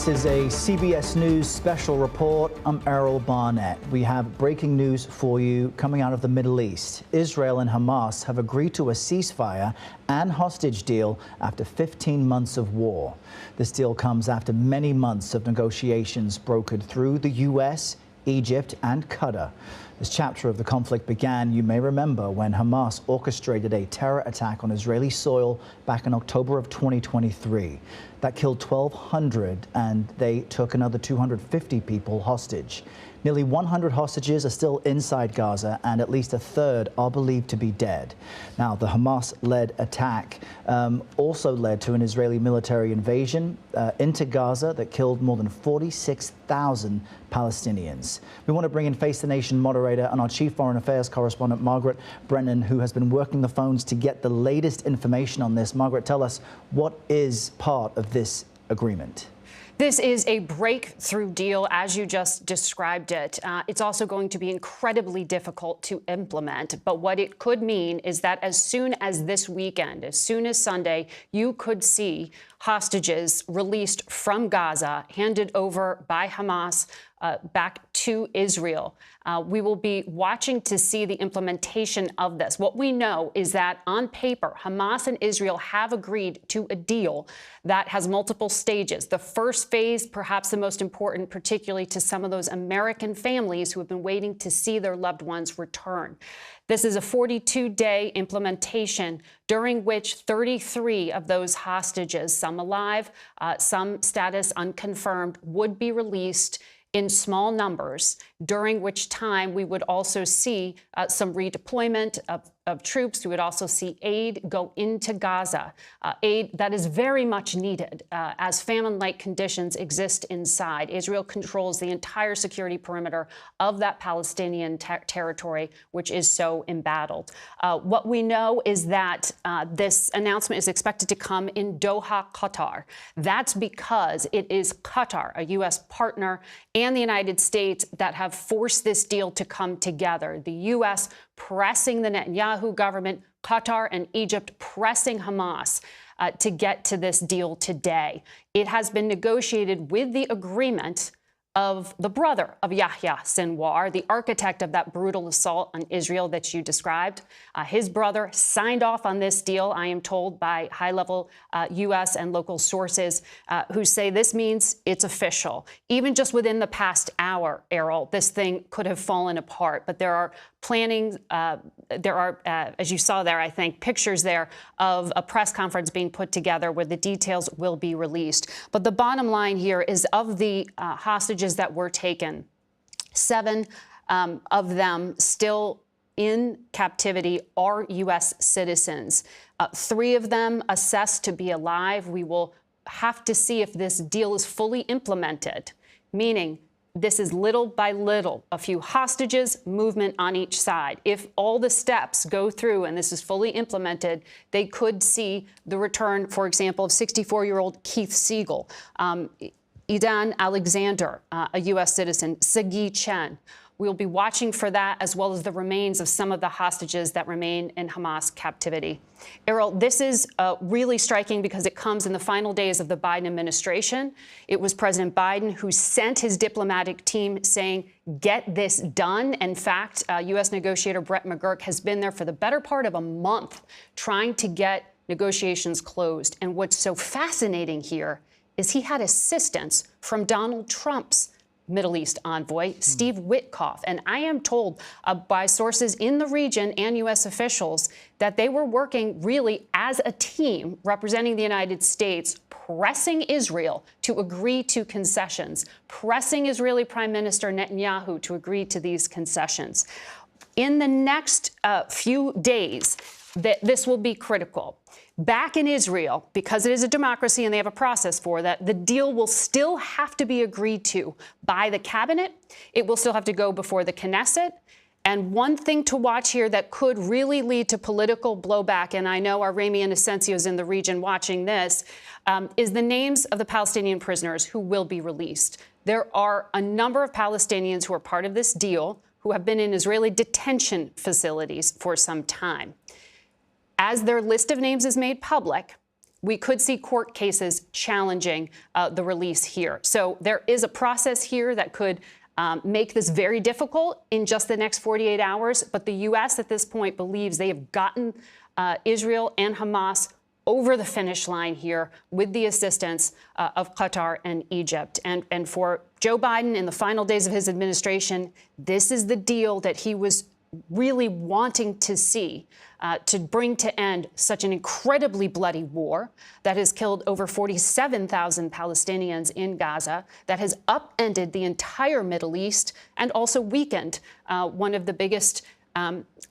This is a CBS News Special Report. I'm Errol Barnett. We have breaking news for you coming out of the Middle East. Israel and Hamas have agreed to a ceasefire and hostage deal after 15 months of war. This deal comes after many months of negotiations brokered through the U.S., Egypt and Qatar. This chapter of the conflict began, you may remember, when Hamas orchestrated a terror attack on Israeli soil back in October of 2023. That killed 1,200 and they took another 250 people hostage. Nearly 100 hostages are still inside Gaza and at least a third are believed to be dead. Now, the Hamas-led attack also led to an Israeli military invasion into Gaza that killed more than 46,000 Palestinians. We want to bring in Face the Nation moderator and our chief foreign affairs correspondent, Margaret Brennan, who has been working the phones to get the latest information on this. Margaret, tell us, what is part of this agreement? This is a breakthrough deal, as you just described it. It's also going to be incredibly difficult to implement. But what it could mean is that as soon as this weekend, as soon as Sunday, you could see hostages released from Gaza, handed over by Hamas back to Israel. We will be watching to see the implementation of this. What we know is that on paper, Hamas and Israel have agreed to a deal that has multiple stages. The first phase, perhaps the most important, particularly to some of those American families who have been waiting to see their loved ones return. This is a 42-day implementation during which 33 of those hostages, some alive, some status unconfirmed, would be released in small numbers, during which time we would also see some redeployment of troops. We would also see aid go into Gaza, aid that is very much needed as famine-like conditions exist inside. Israel controls the entire security perimeter of that Palestinian territory, which is so embattled. What we know is that this announcement is expected to come in Doha, Qatar. That's because it is Qatar, a U.S. partner, and the United States that have forced this deal to come together. The U.S. pressing the Netanyahu government, Qatar and Egypt pressing Hamas to get to this deal today. It has been negotiated with the agreement of the brother of Yahya Sinwar, the architect of that brutal assault on Israel that you described. His brother signed off on this deal, I am told, by high-level U.S. and local sources who say this means it's official. Even just within the past hour, Errol, this thing could have fallen apart. But there are planning, as you saw there, I think, pictures there of a press conference being put together where the details will be released. But the bottom line here is, of the hostages that were taken, 7 of them still in captivity are U.S. citizens. 3 of them assessed to be alive. We will have to see if this deal is fully implemented, meaning this is little by little, a few hostages, movement on each side. If all the steps go through and this is fully implemented, they could see the return, for example, of 64-year-old Keith Siegel, Idan Alexander, a U.S. citizen, Sagi Chen. We'll be watching for that, as well as the remains of some of the hostages that remain in Hamas captivity. Errol, this is really striking because it comes in the final days of the Biden administration. It was President Biden who sent his diplomatic team saying, get this done. In fact, U.S. negotiator Brett McGurk has been there for the better part of a month trying to get negotiations closed. And what's so fascinating here is he had assistance from Donald Trump's Middle East envoy, Steve Witkoff. And I am told by sources in the region and U.S. officials that they were working really as a team representing the United States, pressing Israel to agree to concessions, pressing Israeli Prime Minister Netanyahu to agree to these concessions. In the next few days, this will be critical. Back in Israel, because it is a democracy and they have a process for that, the deal will still have to be agreed to by the cabinet. It will still have to go before the Knesset. And one thing to watch here that could really lead to political blowback, and I know our Rami Inocencio is in the region watching this, is the names of the Palestinian prisoners who will be released. There are a number of Palestinians who are part of this deal who have been in Israeli detention facilities for some time. As their list of names is made public, we could see court cases challenging the release here. So there is a process here that could make this very difficult in just the next 48 hours. But the U.S. at this point believes they have gotten Israel and Hamas over the finish line here with the assistance of Qatar and Egypt. And for Joe Biden in the final days of his administration, this is the deal that he was really wanting to see to bring to end such an incredibly bloody war that has killed over 47,000 Palestinians in Gaza, that has upended the entire Middle East and also weakened one of the biggest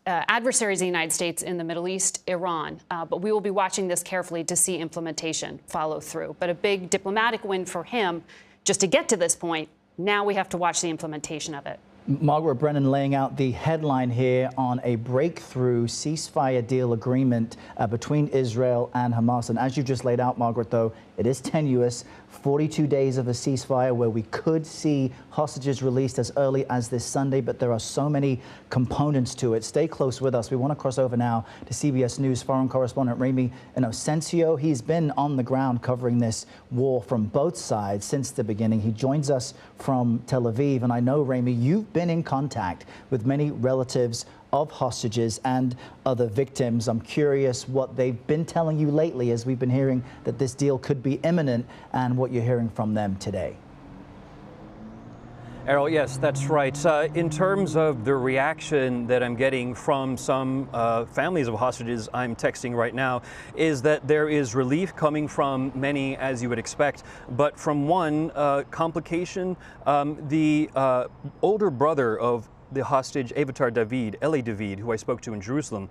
adversaries of the United States in the Middle East, Iran. But we will be watching this carefully to see implementation follow through. But a big diplomatic win for him just to get to this point. Now we have to watch the implementation of it. Margaret Brennan laying out the headline here on a breakthrough ceasefire deal agreement between Israel and Hamas. And as you just laid out, Margaret, though, it is tenuous. 42 days of a ceasefire where we could see hostages released as early as this Sunday, but there are so many components to it. Stay close with us. We want to cross over now to CBS News foreign correspondent Ramy Inocencio. He's been on the ground covering this war from both sides since the beginning. He joins us from Tel Aviv. And I know, Ramy, you've been in contact with many relatives of hostages and other victims. I'm curious what they've been telling you lately, as we've been hearing that this deal could be imminent, and what you're hearing from them today. Errol, yes, that's right. In terms of the reaction that I'm getting from some families of hostages I'm texting right now, is that there is relief coming from many, as you would expect. But from one complication, the older brother of the hostage, Avitar David, Eli David, who I spoke to in Jerusalem,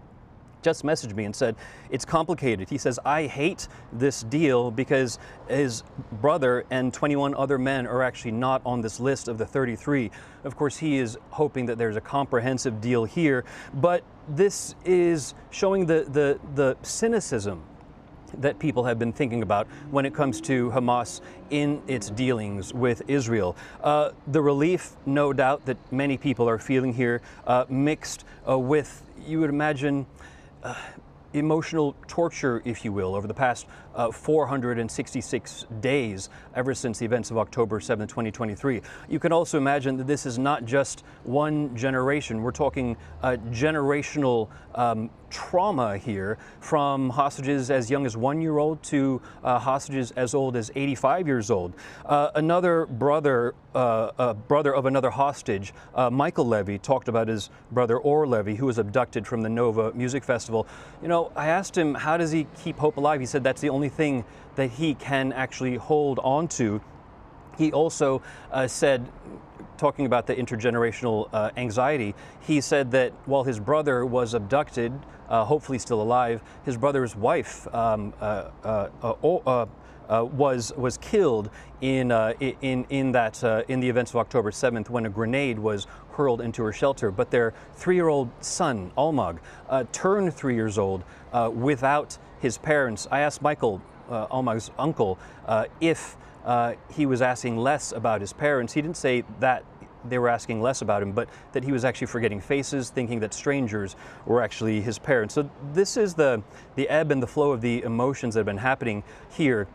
just messaged me and said, it's complicated. He says, I hate this deal because his brother and 21 other men are actually not on this list of the 33. Of course, he is hoping that there's a comprehensive deal here, but this is showing the cynicism that people have been thinking about when it comes to Hamas in its dealings with Israel. The relief, no doubt, that many people are feeling here, mixed with, you would imagine, emotional torture, if you will, over the past 466 days, ever since the events of October 7, 2023. You can also imagine that this is not just one generation. We're talking generational trauma here, from hostages as young as 1-year-old to hostages as old as 85 years old. Another brother of another hostage, Michael Levy, talked about his brother Or Levy, who was abducted from the Nova Music Festival. You know, I asked him, how does he keep hope alive? He said that's the only thing that he can actually hold on to. He also said, talking about the intergenerational anxiety, he said that while his brother was abducted, hopefully still alive, his brother's wife was killed in the events of October 7th, when a grenade was hurled into her shelter. But their 3-year-old son, Almag, turned 3 years old without his parents. I asked Michael, Almag's uncle, if he was asking less about his parents. He didn't say that they were asking less about him, but that he was actually forgetting faces, thinking that strangers were actually his parents. So this is the ebb and the flow of the emotions that have been happening here.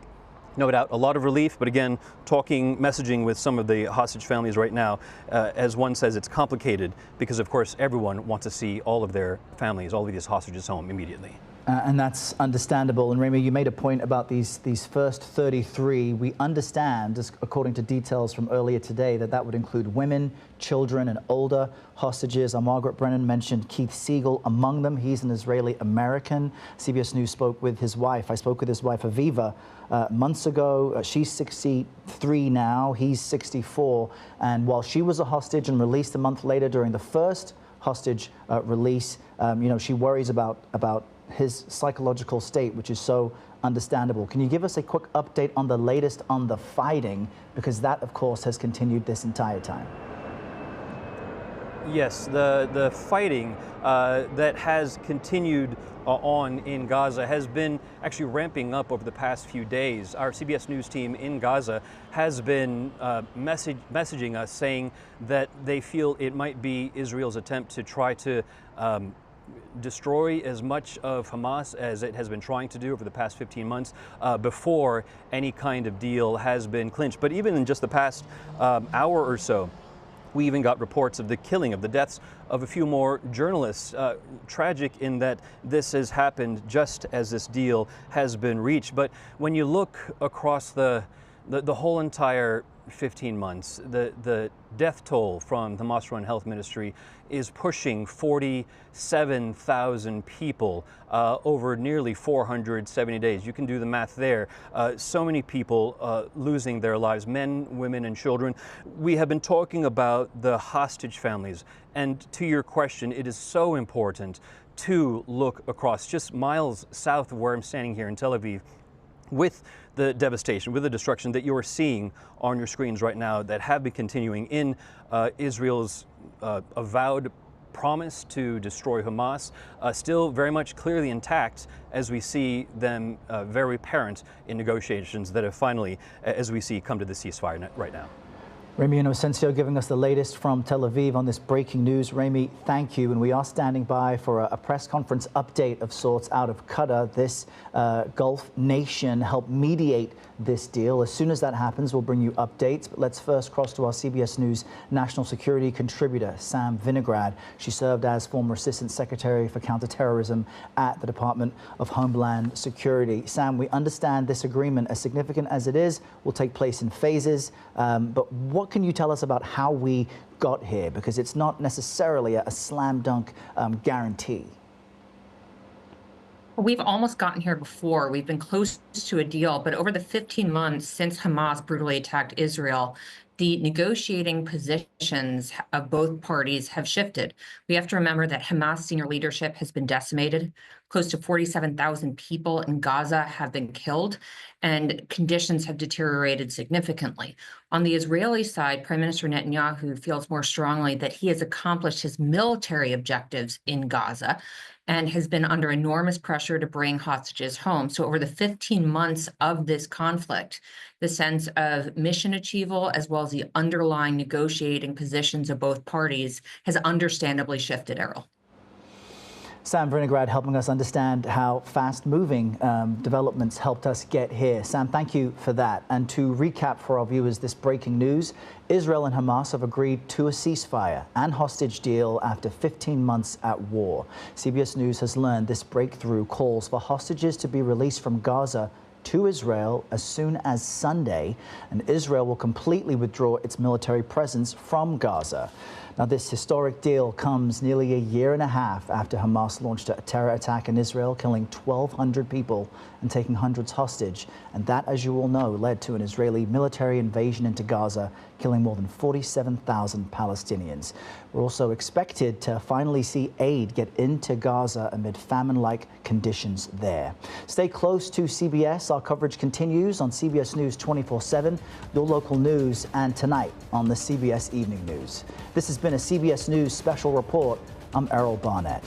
No doubt a lot of relief, but again, messaging with some of the hostage families right now, as one says, it's complicated because, of course, everyone wants to see all of their families, all of these hostages home immediately. And that's understandable. And Ramy, you made a point about these first 33. We understand, according to details from earlier today, that would include women, children, and older hostages. Margaret Brennan mentioned Keith Siegel among them. He's an Israeli American. CBS News spoke with his wife. I spoke with his wife, Aviva, months ago. She's 63 now. He's 64. And while she was a hostage and released a month later during the first hostage release, you know, she worries about his psychological state, which is so understandable. Can you give us a quick update on the latest on the fighting? Because that, of course, has continued this entire time. Yes, the fighting that has continued on in Gaza has been actually ramping up over the past few days. Our CBS News team in Gaza has been messaging us, saying that they feel it might be Israel's attempt to try to destroy as much of Hamas as it has been trying to do over the past 15 months before any kind of deal has been clinched. But even in just the past hour or so, we even got reports of the killing, of the deaths of a few more journalists. Tragic in that this has happened just as this deal has been reached. But when you look across the whole entire 15 months, the death toll from the Hamas-run health ministry is pushing 47,000 people over nearly 470 days. You can do the math there. So many people losing their lives, men, women, and children. We have been talking about the hostage families. And to your question, it is so important to look across just miles south of where I'm standing here in Tel Aviv, with the devastation, with the destruction that you are seeing on your screens right now that have been continuing in Israel's avowed promise to destroy Hamas, still very much clearly intact as we see them very apparent in negotiations that have finally, as we see, come to the ceasefire right now. Rami Inocencio giving us the latest from Tel Aviv on this breaking news. Rami, thank you. And we are standing by for a press conference update of sorts out of Qatar. This Gulf nation helped mediate this deal. As soon as that happens, we'll bring you updates. But let's first cross to our CBS News national security contributor, Sam Vinograd. She served as former Assistant Secretary for Counterterrorism at the Department of Homeland Security. Sam, we understand this agreement, as significant as it is, will take place in phases. But what can you tell us about how we got here? Because it's not necessarily a slam dunk guarantee. We've almost gotten here before. We've been close to a deal, but over the 15 months since Hamas brutally attacked Israel, the negotiating positions of both parties have shifted. We have to remember that Hamas senior leadership has been decimated. Close to 47,000 people in Gaza have been killed, and conditions have deteriorated significantly. On the Israeli side, Prime Minister Netanyahu feels more strongly that he has accomplished his military objectives in Gaza and has been under enormous pressure to bring hostages home. So over the 15 months of this conflict, the sense of mission achievable as well as the underlying negotiating positions of both parties has understandably shifted, Errol. Sam Vinograd helping us understand how fast-moving developments helped us get here. Sam, thank you for that. And to recap for our viewers this breaking news, Israel and Hamas have agreed to a ceasefire and hostage deal after 15 months at war. CBS News has learned this breakthrough calls for hostages to be released from Gaza to Israel as soon as Sunday, and Israel will completely withdraw its military presence from Gaza. Now, this historic deal comes nearly a year and a half after Hamas launched a terror attack in Israel, killing 1,200 people and taking hundreds hostage. And that, as you all know, led to an Israeli military invasion into Gaza, killing more than 47,000 Palestinians. We're also expected to finally see aid get into Gaza amid famine-like conditions there. Stay close to CBS. Our coverage continues on CBS News 24/7, your local news, and tonight on the CBS Evening News. This has been a CBS News Special Report. I'm Errol Barnett.